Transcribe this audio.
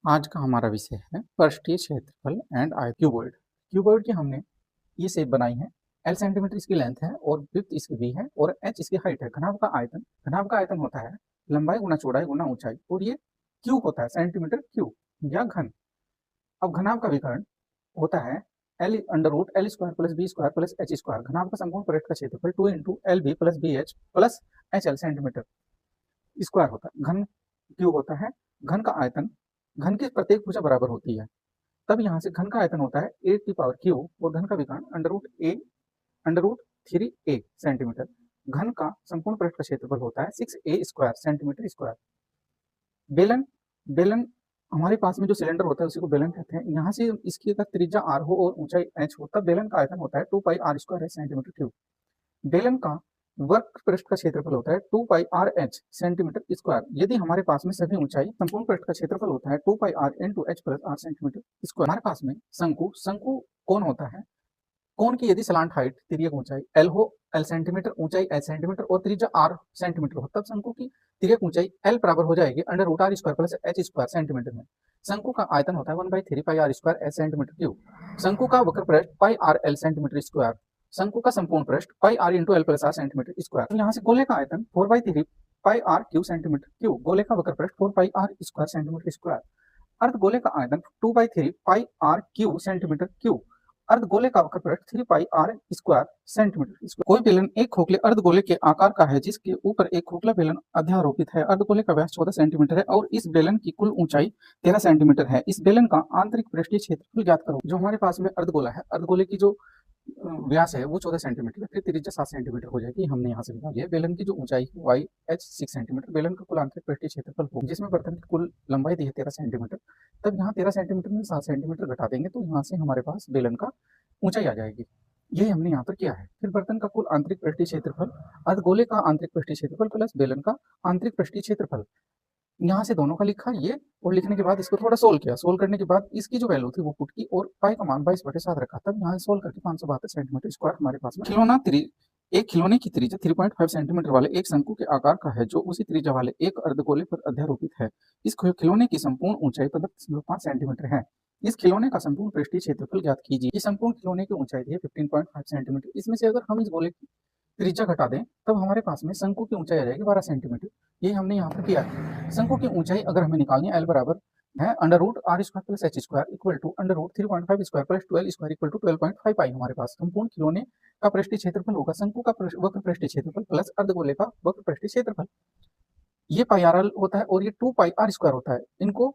आज का हमारा विषय है पृष्ठीय क्षेत्रफल एंड आयत क्यूबॉइड। क्यूबॉइड की हमने ये शेप बनाई है। एल सेंटीमीटर इसकी लेंथ है और विड्थ इसकी वी है और एच इसकी हाइट है। घनाभ का आयतन होता है लंबाई गुना चौड़ाई गुना ऊंचाई और ये क्यूब होता है सेंटीमीटर क्यूब या घन। अब घनाभ का विकर्ण होता है L under root L square plus B square plus H square. घनाभ का संपूर्ण पृष्ठ का क्षेत्रफल 2 into L B plus B H plus H L centimetre square होता है। घन क्यूब होता है। घन का आयतन, घन की प्रत्येक भुजा बराबर होती है, तब यहाँ से घन का आयतन होता है ए की पावर क्यू और घन का विकर्ण अंडर रूट 3a सेंटीमीटर। घन का संपूर्ण पृष्ठ का क्षेत्रफल होता है 6a स्क्वायर सेंटीमीटर स्क्वायर। बेलन बेलन हमारे पास में जो सिलेंडर होता है उसी को बेलन कहते हैं। यहाँ से इसकी अगर त्रिज्या r हो और ऊंचाई h हो तब बेलन का आयतन होता है 2 पाई r स्क्वायर सेंटीमीटर क्यूब। बेलन का वर्ग पृष्ठ का क्षेत्रफल होता है 2 pi R H centimetre square. यदि हमारे पास में सभी ऊंचाई, संपूर्ण पृष्ठ का क्षेत्रफल होता है 2 pi R into H plus R centimetre square. हमारे पास में शंकु कोण होता है। कोण की यदि सलांट हाइट, तिर्यक ऊंचाई एल हो, एल सेंटीमीटर, ऊंचाई एच सेंटीमीटर और त्रिज्या आर सेंटीमीटर हो, तब शंकु की तिर्यक ऊंचाई एल बराबर हो जाएगी under root R square plus H square centimetre में। शंकु का आयतन होता है 1/3 pi R square H centimetre cube. शंकु का वक्र पृष्ठ pi R L centimetre square. शंकु का संपूर्ण पृष्ठ pi R into L plus R centimetre square. तो यहाँ से गोले का आयतन 4/3 pi R cube centimetre cube. गोले का वक्र पृष्ठ 4 pi R square centimetre square. अर्धगोले का आयतन 2/3 पाई आर क्यूब सेंटीमीटर क्यूब। अर्धगोले का वक्र पृष्ठ 3 पाई आर स्क्वायर सेंटीमीटर स्क्वायर। कोई बेलन एक खोखले अर्धगोले के आकार का है जिसके ऊपर एक खोखला बेलन अध्यारोपित है। अर्धगोले का व्यास 14 सेंटीमीटर है और इस बेलन की कुल ऊंचाई 13 सेंटीमीटर है। इस बेलन का आंतरिक पृष्ठीय क्षेत्रफल ज्ञात करो। जो हमारे पास में अर्धगोला है, अर्धगोले की जो व्यास है वो 14 सेंटीमीटर है, फिर त्रिज्या 7 सेंटीमीटर हो जाएगी। हमने यहाँ से निकाली है। बेलन की जो ऊंचाई वाई एच 6 सेंटीमीटर, बेलन का कुल आंतरिक पृष्ठीय क्षेत्रफल हो जिसमें बर्तन की कुल लंबाई दी है 13 सेंटीमीटर। तब यहाँ 13 सेंटीमीटर में 7 सेंटीमीटर घटा देंगे तो यहाँ से हमारे पास बेलन का ऊंचाई आ जाएगी। यही हमने यहाँ पर किया है। फिर बर्तन का कुल आंतरिक पृष्ठीय क्षेत्रफल, अर्धगोले का आंतरिक पृष्ठीय क्षेत्रफल प्लस बेलन का आंतरिक पृष्ठीय क्षेत्रफल। यहाँ से दोनों का लिखा ये और लिखने के बाद इसको थोड़ा सोल्व किया। सोल्व करने के बाद इसकी जो वैल्यू थी वो पुट की और पाई का मान 22/7 रखा। तब यहाँ सोल्व करके 572 सेंटीमीटर स्क्वायर हमारे पास में एक खिलौने की त्रिज्या 3.5 सेंटीमीटर वाले एक शंकु के आकार का है जो उसी त्रिज्या वाले एक अर्धगोले पर अध्यारोपित है। इस खिलौने की संपूर्ण ऊंचाई 15.5 सेंटीमीटर है। इस खिलौने का संपूर्ण पृष्ठीय क्षेत्रफल ज्ञात कीजिए। ये संपूर्ण खिलौने की ऊंचाई है 15.5 सेंटीमीटर। इसमें से अगर हम इस गोले की त्रिज्या घटा दें तब हमारे पास में शंकु की ऊंचाई आ जाएगी 12 सेंटीमीटर। ये हमने यहाँ पर किया है। शंकु की ऊंचाई अगर हमें निकालनी है, एल बराबर है under root R square plus H square equal to under root 3.5 square plus 12 square equal to 12.5 pi. हमारे पास संपूर्ण खिलौने का पृष्ठीय क्षेत्रफल होगा शंकु का वक्र पृष्ठीय क्षेत्रफल प्लस अर्धगोले का वक्र पृष्ठीय क्षेत्रफल। ये पाई आर एल होता है और ये 2 पाई आर स्क्वायर होता है। इनको